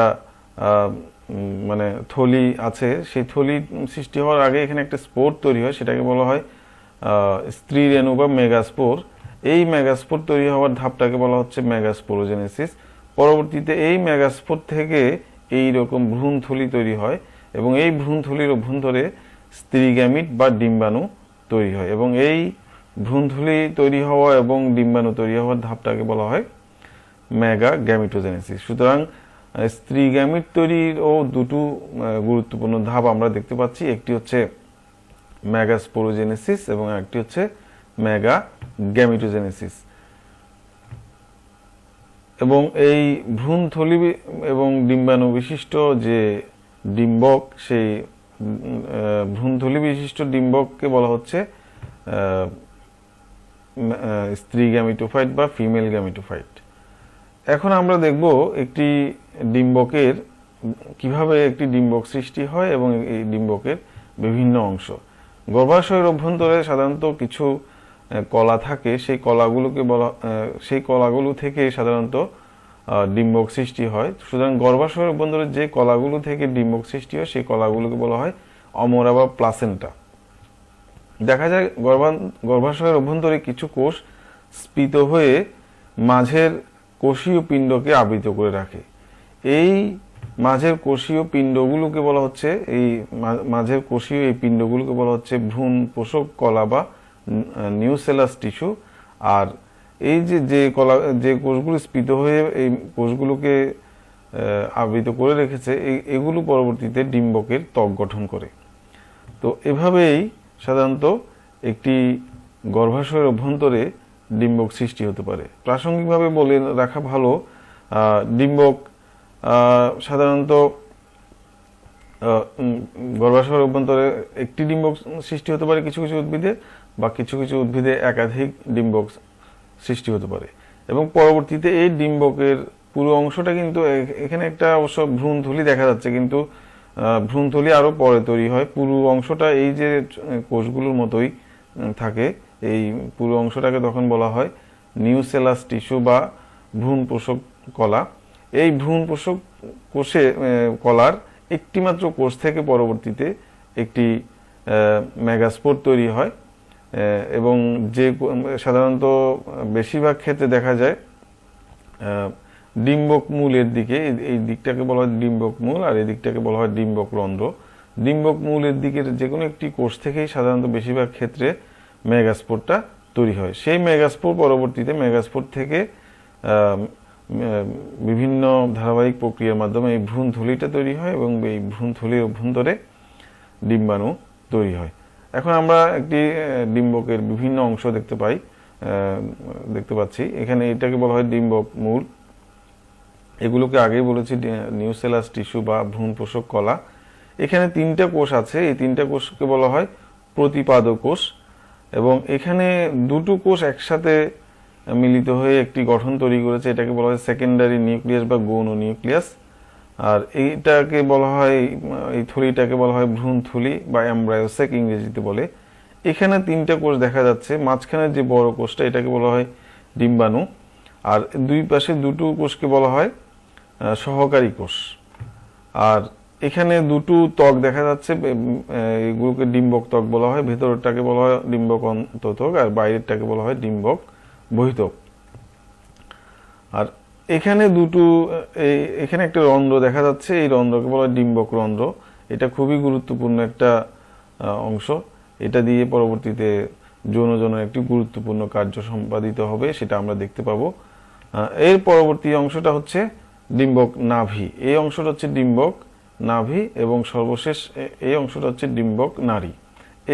মানে থলি আছে। সেই থলি সৃষ্টি হওয়ার আগে এখানে একটা স্পোর তৈরি হয়, সেটাকে বলা হয় স্ত্রী রেণু বা মেগাস্পোর। এই মেগাস্পোর তৈরি হওয়ার ধাপটাকে বলা হচ্ছে মেগাস্পোরোজেনেসিস। পরবর্তীতে এই মেগাস্পোর থেকে এই রকম ভ্রূণথলি তৈরি হয় এবং এই ভ্রূণথলির অভ্যন্তরে স্ত্রী গ্যামিট বা ডিম্বাণু তৈরি হয়, এবং এই ভ্রূণথলি তৈরি হওয়া এবং ডিম্বাণু তৈরি হওয়ার ধাপটাকে বলা হয় মেগা গ্যামিটোজেনেসিস। সুতরাং স্ত্রী গ্যামিট তৈরির ও দুটো গুরুত্বপূর্ণ ধাপ আমরা দেখতে পাচ্ছি, একটি হচ্ছে মেগাস্পোরোজেনেসিস এবং একটি হচ্ছে মেগা গ্যামিটোজেনেসিস। এবং এই ভ্রূণথলি এবং ডিম্বাণু বিশিষ্ট যে ডিম্বক, সেই ভ্রূণথলি বিশিষ্ট ডিম্বককে বলা হচ্ছে স্ত্রী গ্যামিটোফাইট বা ফিমেল গ্যামিটোফাইট। এখন আমরা দেখব একটি ডিম্বকের কিভাবে একটি ডিম্বক সৃষ্টি হয় এবং এই ডিম্বকের বিভিন্ন অংশ। গর্ভাশয়ের অভ্যন্তরে সাধারণত কিছু কলা থাকে, সেই কলাগুলো থেকে সাধারণত ডিম্বক সৃষ্টি হয়। সুতরাং গর্ভাশয়ের অভ্যন্তরে যে কলাগুলো থেকে ডিম্বক সৃষ্টি হয় সেই কলাগুলোকে বলা হয় অমরা বা প্লাসেন্টা। দেখা যায় গর্ভাশয়ের অভ্যন্তরে কিছু কোষ স্ফীত হয়ে মাঝের কোষীয় পিণ্ডকে আবৃত করে রাখে। এই মাঝের কোষীয় পিণ্ডগুলোকে বলা হচ্ছে মাঝের কোষীয় এই পিণ্ডগুলোকে বলা হচ্ছে ভ্রূণ পোষক কলা বা নিউসেলাস টিস্যু। আর এই যে কোষগুলো স্ফীত হয়ে এই কোষগুলোকে আবৃত করে রেখেছে, এগুলো পরবর্তীতে ডিম্বকের ত্বক গঠন করে। তো এভাবেই সাধারণত একটি গর্ভাশয়ের অভ্যন্তরে ডিম্বক সৃষ্টি হতে পারে। প্রাসঙ্গিকভাবে বলে রাখা ভালো, ডিম্বক সাধারণত গর্ভাশয়ের অভ্যন্তরে একটি ডিম্বক সৃষ্টি হতে পারে কিছু কিছু উদ্ভিদে, বা কিছু কিছু উদ্ভিদে একাধিক ডিম্বক সৃষ্টি হতে পারে। এবং পরবর্তীতে এই ডিম্বকের পুরো অংশটা কিন্তু এখানে একটা অবশ্য ভ্রূণথলি দেখা যাচ্ছে, কিন্তু ভ্রূণথলি আরো পরে তৈরি হয়। পুরো অংশটা এই যে কোষগুলোর মতোই থাকে, এই পুরো অংশটাকে তখন বলা হয় নিউসেলাস টিস্যু বা ভ্রূণ পোষক কলা। এই ভ্রূণ পোষক কলার একটি মাত্র কোষ থেকে পরবর্তীতে একটি মেগাস্পোর তৈরি হয়, এবং যে সাধারণত বেশিরভাগ ক্ষেত্রে দেখা যায় ডিম্বক মূলের দিকে, এই দিকটাকে বলা হয় ডিম্বক মূল আর এই দিকটাকে বলা হয় ডিম্বক রন্ধ্র। ডিম্বক মূলের দিকের যে কোনো একটি কোষ থেকেই সাধারণত বেশিরভাগ ক্ষেত্রে মেগাস্পোরটা তৈরি হয়। সেই মেগাস্পোর পরবর্তীতে মেগাস্পোর থেকে বিভিন্ন ধারাবাহিক প্রক্রিয়ার মাধ্যমে এই ভ্রূণথলিটা তৈরি হয় এবং এই ভ্রূণথলির অভ্যন্তরে ডিম্বাণু তৈরি হয়। এখন আমরা একটি ডিম্বকের বিভিন্ন অংশ দেখতে পাচ্ছি। এখানে এটাকে বলা হয় ডিম্বক মূল। এগুলোকে আগেই বলেছি নিউসেলাস টিস্যু বা ভ্রূণ পোষক কলা। এখানে তিনটা কোষ আছে, এই তিনটা কোষকে বলা হয় প্রতিপাদক কোষ, এবং এখানে দুটো কোষ একসাথে মিলিত হয়ে একটি গঠন তৈরি করেছে, এটাকে বলা হয় সেকেন্ডারি নিউক্লিয়াস বা গৌণ নিউক্লিয়াস। আর এইটাকে বলা হয়, এই থলিটাকে বলা হয় ভ্রূণথলি বা এমব্রায়োসেক ইংরেজিতে বলে। এখানে তিনটা কোষ দেখা যাচ্ছে, মাঝখানের যে বড় কোষটা এটাকে বলা হয় ডিম্বাণু, আর দুই পাশে দুটো কোষকে বলা হয় সহকারী কোষ। আর এখানে দুটো ত্বক দেখা যাচ্ছে, এগুলোকে ডিম্বক ত্বক বলা হয়। ভেতরটাকে বলা হয় ডিম্বক অন্তত্বক আর বাইরেরটাকে বলা হয় ডিম্বক বহিত্বক। আর এখানে এখানে একটা রন্ধ্র দেখা যাচ্ছে, এই রন্ধ্রকে বলা হয় ডিম্বক রন্ধ্র। এটা খুবই গুরুত্বপূর্ণ একটা অংশ, এটা দিয়ে পরবর্তীতে যৌনজনের একটি গুরুত্বপূর্ণ কার্য সম্পাদিত হবে, সেটা আমরা দেখতে পাবো। এর পরবর্তী অংশটা হচ্ছে ডিম্বক নাভি। এই অংশটা হচ্ছে ডিম্বক নাভি এবং সর্বশেষ এই অংশটা হচ্ছে ডিম্বক নাড়ি।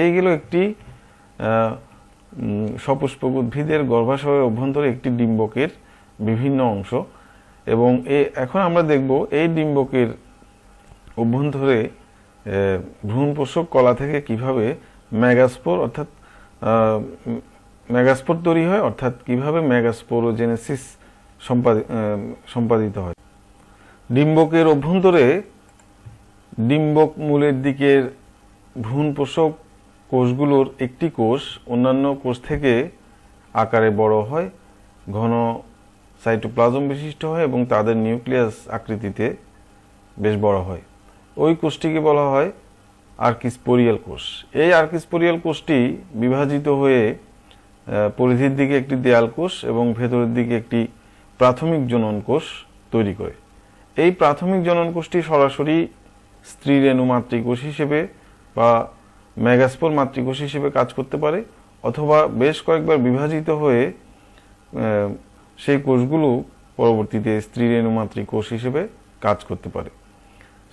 এইগুলো একটি সপুষ্পক উদ্ভিদের গর্ভাশয়ের অভ্যন্তরে একটি ডিম্বকের বিভিন্ন অংশ। এবং এখন আমরা দেখব এই ডিম্বকের অভ্যন্তরে ভ্রূণপোষক কলা থেকে কিভাবে মেগাস্পোর অর্থাৎ মেগাস্পোর তৈরি হয়, অর্থাৎ কিভাবে মেগাস্পোরোজেনেসিস সম্পাদিত হয়। ডিম্বকের অভ্যন্তরে ডিম্বক মূলের দিকের ভ্রূণপোষক কোষগুলোর একটি কোষ অন্যান্য কোষ থেকে আকারে বড় হয়, ঘন সাইটোপ্লাজম বিশিষ্ট হয় এবং তাদের নিউক্লিয়াস আকৃতিতে বেশ বড় হয়। ওই কোষটিকে বলা হয় আর্কিস্পোরিয়াল কোষ। এই আর্কিস্পোরিয়াল কোষটি বিভাজিত হয়ে পরিধির দিকে একটি দেয়াল কোষ এবং ভেতরের দিকে একটি প্রাথমিক জনন কোষ তৈরি করে। এই প্রাথমিক জনন কোষটি সরাসরি স্ত্রী রেণু মাতৃকোষ হিসেবে বা মেগাস্পোর মাতৃকোষ হিসেবে কাজ করতে পারে, অথবা বেশ কয়েকবার বিভাজিত হয়ে সেই কোষগুলো পরবর্তীতে স্ত্রী রেণু মাতৃকোষ হিসেবে কাজ করতে পারে।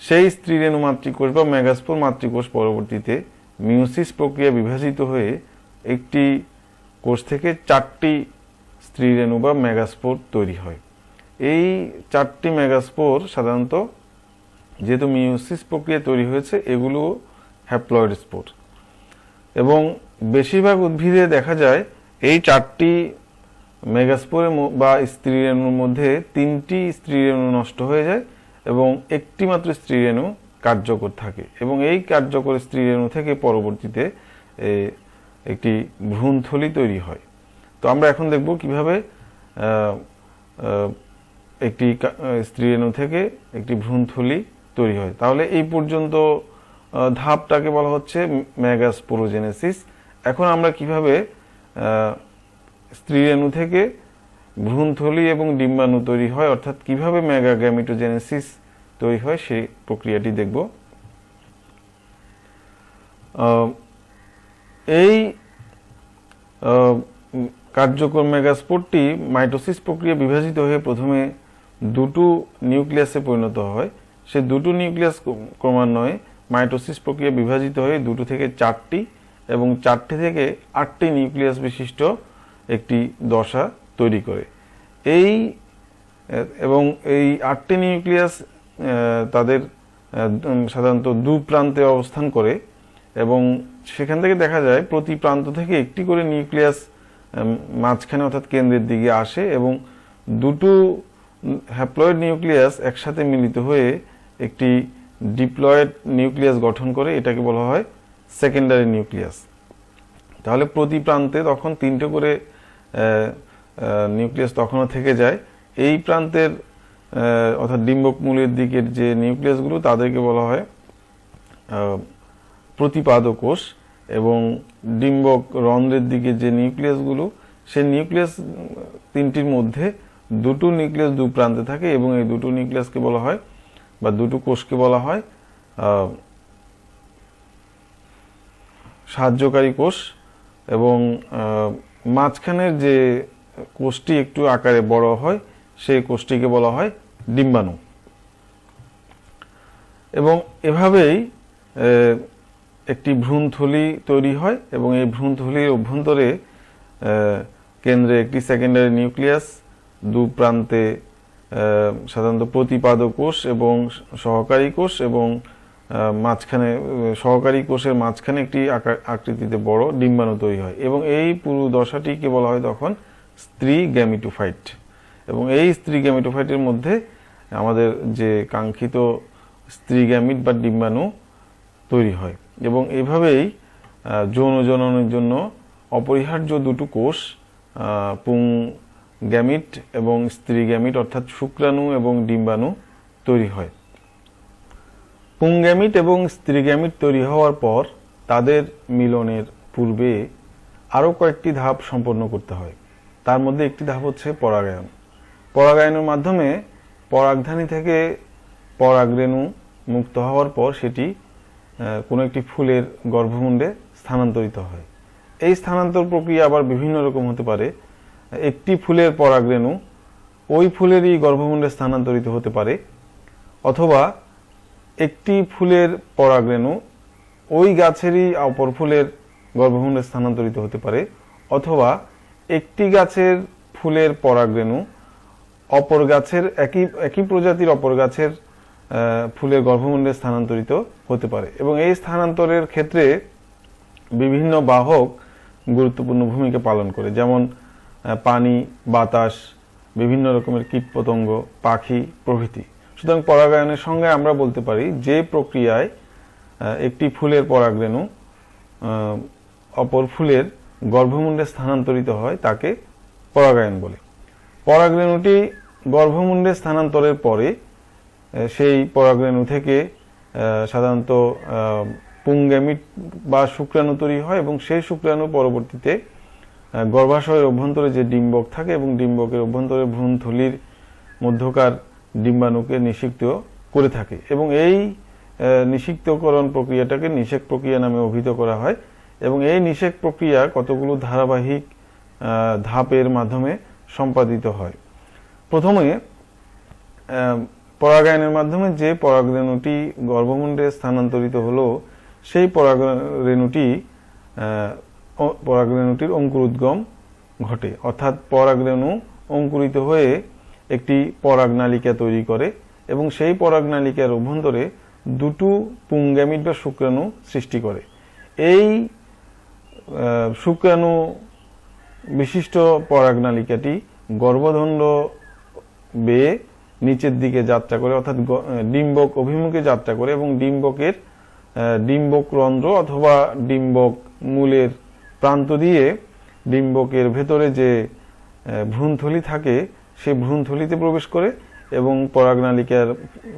সেই স্ত্রী রেণু মাতৃকোষ বা মেগাস্পোর মাতৃকোষ পরবর্তীতে মিওসিস প্রক্রিয়া বিভাজিত হয়ে একটি কোষ থেকে 4টি স্ত্রী রেণু বা মেগাস্পোর তৈরি হয়। এই 4টি মেগাস্পোর সাধারণত, যেহেতু মিওসিস প্রক্রিয়া তৈরি হয়েছে, এগুলো হ্যাপ্লয়েড স্পোর। এবং বেশিরভাগ উদ্ভিদে দেখা যায় এই 4টি মেগাস্পোরে বা স্ত্রী রেণুর মধ্যে 3টি স্ত্রী রেণু নষ্ট হয়ে যায় এবং একটি মাত্র স্ত্রী রেণু কার্যকর থাকে, এবং এই কার্যকর স্ত্রী রেণু থেকে পরবর্তীতে একটি ভ্রূণথলি তৈরি হয়। তো আমরা এখন দেখব কিভাবে একটি স্ত্রী রেণু থেকে একটি ভ্রূণথলি তৈরি হয়। তাহলে এই পর্যন্ত ধাপটাকে বলা হচ্ছে মেগাস্পোরোজেনেসিস। এখন আমরা কিভাবে স্ত্রী রেণু থেকে ভ্রূণথলি এবং ডিম্বাণু তৈরি হয়, অর্থাৎ কিভাবে মেগাগ্যামিটোজেনেসিস তৈরি হয়, সেই প্রক্রিয়াটি দেখব। এই কার্যকর মেগাস্পোরটি মাইটোসিস প্রক্রিয়া বিভাজিত হয়ে প্রথমে 2টো নিউক্লিয়াসে পরিণত হয়। সে 2টো নিউক্লিয়াস ক্রমান্বয়ে মাইটোসিস প্রক্রিয়া বিভাজিত হয়ে 2টো থেকে 4টি এবং 4টি থেকে 8টি নিউক্লিয়াস বিশিষ্ট একটি দশা তৈরি করে। এবং এই 8টি নিউক্লিয়াস তাদের সাধারণত 2 প্রান্তে অবস্থান করে, এবং সেখান থেকে দেখা যায় প্রতি প্রান্ত থেকে একটি করে নিউক্লিয়াস মাঝখানে অর্থাৎ কেন্দ্রের দিকে আসে, এবং 2টো হ্যাপ্লয়েড নিউক্লিয়াস একসাথে মিলিত হয়ে একটি ডিপ্লয়েড নিউক্লিয়াস গঠন করে। এটাকে বলা হয় সেকেন্ডারি নিউক্লিয়াস। তাহলে প্রতি প্রান্তে তখন 3টে করে নিউক্লিয়াস তখনও থেকে যায়। এই প্রান্তের অর্থাৎ ডিম্বক মূলের দিকের যে নিউক্লিয়াসগুলো তাদেরকে বলা হয় প্রতিপাদক কোষ, এবং ডিম্বক রন্ধ্রের দিকে যে নিউক্লিয়াসগুলো, সেই নিউক্লিয়াস 3টির মধ্যে 2টো নিউক্লিয়াস 2 প্রান্তে থাকে, এবং এই 2টো নিউক্লিয়াসকে বলা হয় বা 2টো কোষকে বলা হয় সাহায্যকারী কোষ। এবং মাঝখানের যে কোষটি একটু আকারে বড় হয় সেই কোষটিকে বলা হয় ডিম্বাণু। এবং এভাবেই একটি ভ্রূণথলি তৈরি হয়, এবং এই ভ্রূণথলির অভ্যন্তরে কেন্দ্রে একটি সেকেন্ডারি নিউক্লিয়াস, 2 প্রান্তে সাধারণত প্রতিপাদক কোষ এবং সহকারী কোষ, এবং মাঝখানে সহকারী কোষের মাঝখানে একটি আকৃতিতে বড় ডিম্বাণু তৈরি হয়। এবং এই পুরো দশাটিকে বলা হয় তখন স্ত্রী গ্যামিটোফাইট। এবং এই স্ত্রী গ্যামিটোফাইটের মধ্যে আমাদের যে কাঙ্ক্ষিত স্ত্রী গ্যামিট বা ডিম্বাণু তৈরি হয়। এবং এভাবেই যৌন জননের জন্য অপরিহার্য 2টো কোষ পুং গ্যামিট এবং স্ত্রী গ্যামিট অর্থাৎ শুক্রাণু এবং ডিম্বাণু তৈরি হয়। পুং গ্যামিট এবং স্ত্রী গ্যামিট তৈরি হওয়ার পর তাদের মিলনের পূর্বে আরও কয়েকটি ধাপ সম্পন্ন করতে হয়। তার মধ্যে একটি ধাপ হচ্ছে পরাগায়ন। পরাগায়নের মাধ্যমে পরাগধানী থেকে পরাগরেণু মুক্ত হওয়ার পর সেটি কোনো একটি ফুলের গর্ভমুণ্ডে স্থানান্তরিত হয়। এই স্থানান্তর প্রক্রিয়া আবার বিভিন্ন রকম হতে পারে। একটি ফুলের পরাগরেণু ওই ফুলেরই গর্ভমুণ্ডে স্থানান্তরিত হতে পারে, অথবা একটি ফুলের পরাগরেণু ওই গাছেরই অপর ফুলের গর্ভমুণ্ডে স্থানান্তরিত হতে পারে, অথবা একটি গাছের ফুলের পরাগরেণু অপর গাছের একই প্রজাতির অপর গাছের ফুলের গর্ভমুণ্ডে স্থানান্তরিত হতে পারে। এবং এই স্থানান্তরের ক্ষেত্রে বিভিন্ন বাহক গুরুত্বপূর্ণ ভূমিকা পালন করে, যেমন পানি, বাতাস, বিভিন্ন রকমের কীটপতঙ্গ, পাখি প্রভৃতি। সুতরাং পরাগায়নের সঙ্গে আমরা বলতে পারি যে প্রক্রিয়ায় একটি ফুলের পরাগরেণু অপর ফুলের গর্ভমুণ্ডে স্থানান্তরিত হয় তাকে পরাগায়ন বলে। পরাগরেণুটি গর্ভমুণ্ডে স্থানান্তরের পরে সেই পরাগরেণু থেকে সাধারণত পুংগ্যামিট বা শুক্রাণু তৈরি হয়, এবং সেই শুক্রাণু পরবর্তীতে গর্ভাশয়ের অভ্যন্তরে যে ডিম্বক থাকে এবং ডিম্বকের অভ্যন্তরে ভ্রূণথলির মধ্যকার ডিম্বাণুকে নিষিক্ত করে থাকে, এবং এই নিষিক্তকরণ প্রক্রিয়াটাকে নিষেক প্রক্রিয়া নামে অভিহিত করা হয়। এবং এই নিষেক প্রক্রিয়া কতগুলো ধারাবাহিক ধাপের মাধ্যমে সম্পাদিত হয়। প্রথমে পরাগায়নের মাধ্যমে যে পরাগরেণুটি গর্ভমুণ্ডে স্থানান্তরিত হলো সেই পরাগরেণুটির অঙ্কুরোদ্গম ঘটে, অর্থাৎ পরাগরেণু অঙ্কুরিত হয়ে একটি পরাগনালিকা তৈরি করে, এবং সেই পরাগনালিকার অভ্যন্তরে দুটো পুংগ্যামিট বা শুক্রাণু সৃষ্টি করে। এই শুক্রাণু বিশিষ্ট পরাগনালিকাটি গর্ভদণ্ড বেয়ে নিচের দিকে যাত্রা করে, অর্থাৎ ডিম্বক অভিমুখে যাত্রা করে, এবং ডিম্বক রন্ধ্র অথবা ডিম্বক মূলের প্রান্ত দিয়ে ডিম্বকের ভেতরে যে ভ্রূণথলি থাকে সেই ভ্রূণথলিতে প্রবেশ করে, এবং পরাগনালিকার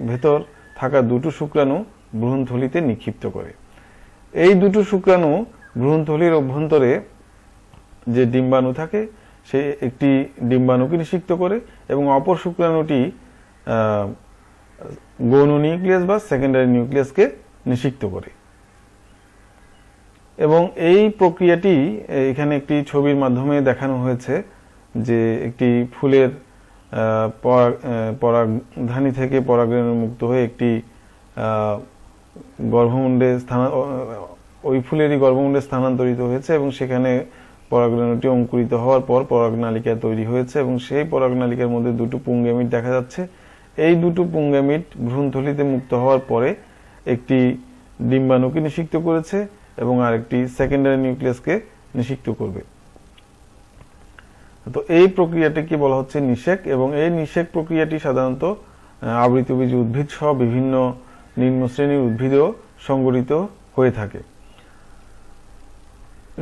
ভেতর থাকা দুটো শুক্রাণু ভ্রূণথলিতে নিক্ষিপ্ত করে। এই দুটো শুক্রাণু ভ্রূণথলির অভ্যন্তরে যে ডিম্বাণু থাকে সে একটি ডিম্বাণুকে নিষিক্ত করে, এবং অপর শুক্রাণুটি গৌণ নিউক্লিয়াস বা সেকেন্ডারি নিউক্লিয়াসকে নিষিক্ত করে। এবং এই প্রক্রিয়াটি এখানে একটি ছবির মাধ্যমে দেখানো হয়েছে, যে একটি ফুলের পরাগধানী থেকে পরাগরেণু মুক্ত হয়ে একটি গর্ভমুণ্ডে ওই ফুলেরই গর্ভমুণ্ডে স্থানান্তরিত হয়েছে, এবং সেখানে পরাগরেণুটি অঙ্কুরিত হওয়ার পর পরাগনালিকা তৈরি হয়েছে, এবং সেই পরাগনালিকার মধ্যে দুটো পুংগ্যামিট দেখা যাচ্ছে। এই দুটো পুংগ্যামিট ভ্রূণথলিতে মুক্ত হওয়ার পরে একটি ডিম্বাণুকে নিষিক্ত করেছে এবং আরেকটি সেকেন্ডারি নিউক্লিয়াসকে নিষিক্ত করবে। তো এই প্রক্রিয়াটিকে বলা হচ্ছে নিষেক, এবং এই নিষেক প্রক্রিয়াটি সাধারণত আবৃতবীজী উদ্ভিদ সহ বিভিন্ন নিম্ন শ্রেণীর উদ্ভিদেও সংঘটিত হয়ে থাকে।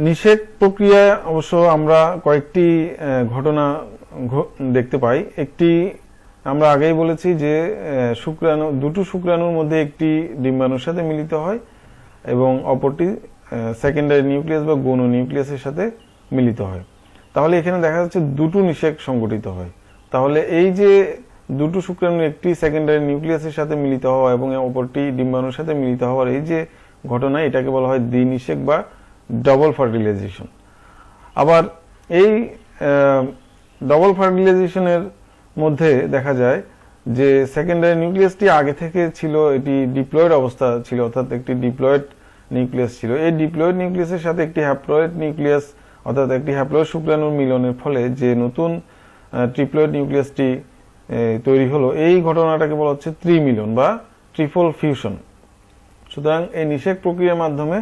নিষেক প্রক্রিয়ায় অবশ্য আমরা কয়েকটি ঘটনা দেখতে পাই। একটি আমরা আগেই বলেছি যে দুটো শুক্রাণুর মধ্যে একটি ডিম্বাণুর সাথে মিলিত হয় এবং অপরটি সেকেন্ডারি নিউক্লিয়াস বা গৌণ নিউক্লিয়াসের সাথে মিলিত হয়। তাহলে এখানে দেখা যাচ্ছে দুটো নিষেক সংঘটিত হয়। তাহলে এই যে দুটো শুক্রাণু একটি সেকেন্ডারি নিউক্লিয়াসের সাথে মিলিত হওয়া এবং অপরটি ডিম্বাণুর সাথে মিলিত হওয়ার এই যে ঘটনা, এটাকে বলা হয় দ্বিনিষেক বা ডবল ফার্টিলাইজেশন। আবার এই ডবল ফার্টিলাইজেশনের মধ্যে দেখা যায় যে সেকেন্ডারি নিউক্লিয়াসটি আগে থেকে ছিল, এটি ডিপ্লয়েড অবস্থা ছিল, অর্থাৎ একটি ডিপ্লয়েড নিউক্লিয়াস ছিল। এই ডিপ্লয়েড নিউক্লিয়াসের সাথে একটি হ্যাপ্লয়েড নিউক্লিয়াস অর্থাৎ একটি হ্যাপ্লয়েড শুক্রাণুর মিলনের ফলে যে নতুন ট্রিপ্লয়েড নিউক্লিয়াসটি তৈরি হলো, এই ঘটনাটাকে বলা হচ্ছে ত্রিমিলন বা ট্রিপল ফিউশন। সুতরাং এই নিষেক প্রক্রিয়ার মাধ্যমে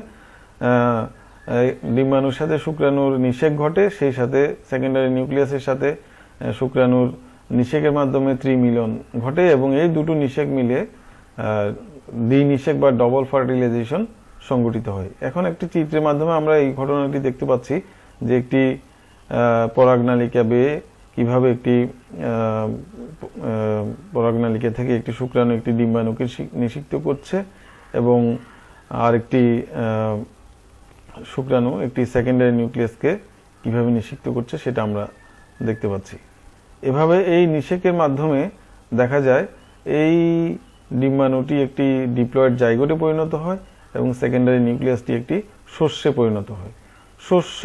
ডিম্বাণুর সাথে শুক্রাণুর নিষেক ঘটে, সেই সাথে সেকেন্ডারি নিউক্লিয়াসের সাথে শুক্রাণুর নিষেকের মাধ্যমে ত্রিমিলন ঘটে এবং এই দুটো নিষেক মিলে দ্বিনিষেক বা ডবল ফার্টিলাইজেশন সংঘটিত হয়। এখন একটি চিত্রের মাধ্যমে আমরা এই ঘটনাটি দেখতে পাচ্ছি যে একটি পরাগনালিকা বেয়ে কিভাবে একটি পরাগনালিকা থেকে একটি শুক্রাণু একটি ডিম্বাণুকে নিষিক্ত করছে এবং আরেকটি শুক্রাণু একটি সেকেন্ডারি নিউক্লিয়াসকে কিভাবে নিষিক্ত করছে সেটা আমরা দেখতে পাচ্ছি। এভাবে এই নিষেকের মাধ্যমে দেখা যায় এই ডিম্বাণুটি একটি ডিপ্লয়েড জাইগোটে পরিণত হয় এবং সেকেন্ডারি নিউক্লিয়াসটি একটি শস্যে পরিণত হয়। শস্য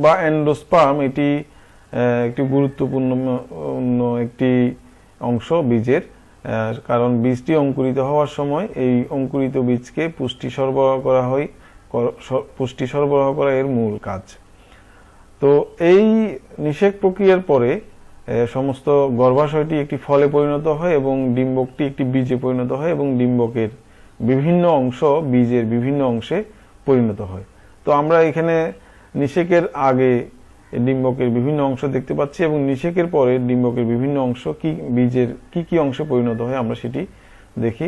বা এন্ডোস্পার্ম এটি একটি গুরুত্বপূর্ণ একটি অংশ বীজের, কারণ বীজটি অঙ্কুরিত হওয়ার সময় এই অঙ্কুরিত বীজকে পুষ্টি সরবরাহ করা হয় পুষ্টি সরবরাহ করা এর মূল কাজ। তো এই নিষেক প্রক্রিয়ার পরে সমস্ত গর্ভাশয়টি একটি ফলে পরিণত হয় এবং ডিম্বকটি একটি বীজে পরিণত হয় এবং ডিম্বকের বিভিন্ন অংশ বীজের বিভিন্ন অংশে পরিণত হয়। তো আমরা এখানে নিষেকের আগে ডিম্বকের বিভিন্ন অংশ দেখতে পাচ্ছি এবং নিষেকের পরে ডিম্বকের বিভিন্ন অংশ বীজের কি অংশে পরিণত হয় আমরা সেটি দেখি।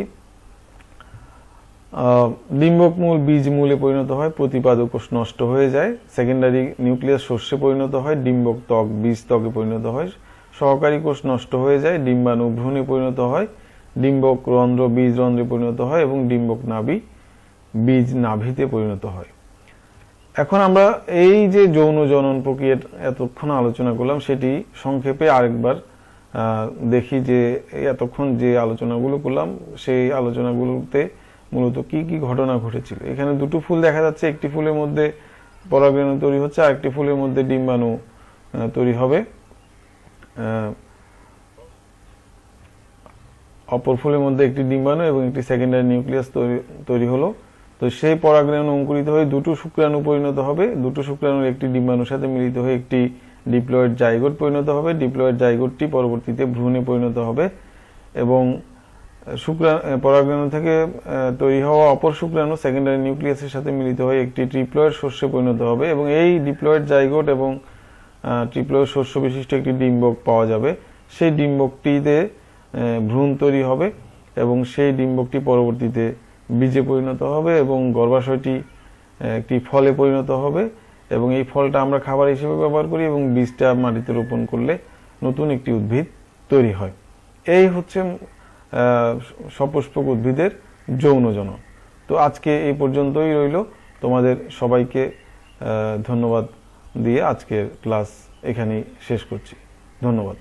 ডিম্বক মূল বীজ মূলে পরিণত হয়, প্রতিপাদক কোষ নষ্ট হয়ে যায়, সেকেন্ডারি নিউক্লিয়াস শস্যে পরিণত হয়, ডিম্বক ত্বক বীজ ত্বকে পরিণত হয়, সহকারী কোষ নষ্ট হয়ে যায়, ডিম্বাণু ভ্রূণে পরিণত হয়, ডিম্বক রন্ধ্র বীজ রন্ধ্রে পরিণত হয় এবং ডিম্বক নাভি বীজ নাভিতে পরিণত হয়। এখন আমরা এই যে যৌন জনন প্রক্রিয়া এতক্ষণ আলোচনা করলাম সেটি সংক্ষেপে আরেকবার দেখি যে এতক্ষণ যে আলোচনাগুলো করলাম সেই আলোচনাগুলোতে মূলত কি কি ঘটনা ঘটেছিল। এখানে দুটো ফুল দেখা যাচ্ছে, একটি ফুলের মধ্যে পরাগরেণু তৈরি হচ্ছে, আরেকটি ফুলের মধ্যে ডিম্বাণু তৈরি হবে। অপর ফুলের মধ্যে একটি ডিম্বাণু এবং একটি সেকেন্ডারি নিউক্লিয়াস তৈরি হলো। তো সেই পরাগরেণু অঙ্কুরিত হয়ে দুটো শুক্রাণু পরিণত হবে, দুটো শুক্রাণুর একটি ডিম্বাণুর সাথে মিলিত হয়ে একটি ডিপ্লয়েড জাইগোট পরিণত হবে, ডিপ্লয়েড জাইগোটটি পরবর্তীতে ভ্রূণে পরিণত হবে এবং পরাগরেণু থেকে তৈরি হওয়া অপর শুক্রাণু সেকেন্ডারি নিউক্লিয়াসের সাথে মিলিত হয়ে একটি ট্রিপ্লয়েড শস্যে পরিণত হবে এবং এই ডিপ্লয়েড জাইগোট এবং ট্রিপ্লয়েড শস্য বিশিষ্ট একটি ডিম্বক পাওয়া যাবে। সেই ডিম্বকটিতে ভ্রূণ তৈরি হবে এবং সেই ডিম্বকটি পরবর্তীতে বীজে পরিণত হবে এবং গর্ভাশয়টি একটি ফলে পরিণত হবে এবং এই ফলটা আমরা খাবার হিসেবে ব্যবহার করি এবং বীজটা মাটিতে রোপণ করলে নতুন একটি উদ্ভিদ তৈরি হয়। এই হচ্ছে সপুষ্পক উদ্ভিদের যৌন জনন। তো আজকে এই পর্যন্তই রইল। তোমাদের সবাইকে ধন্যবাদ দিয়ে আজকের ক্লাস এখানেই শেষ করছি। ধন্যবাদ।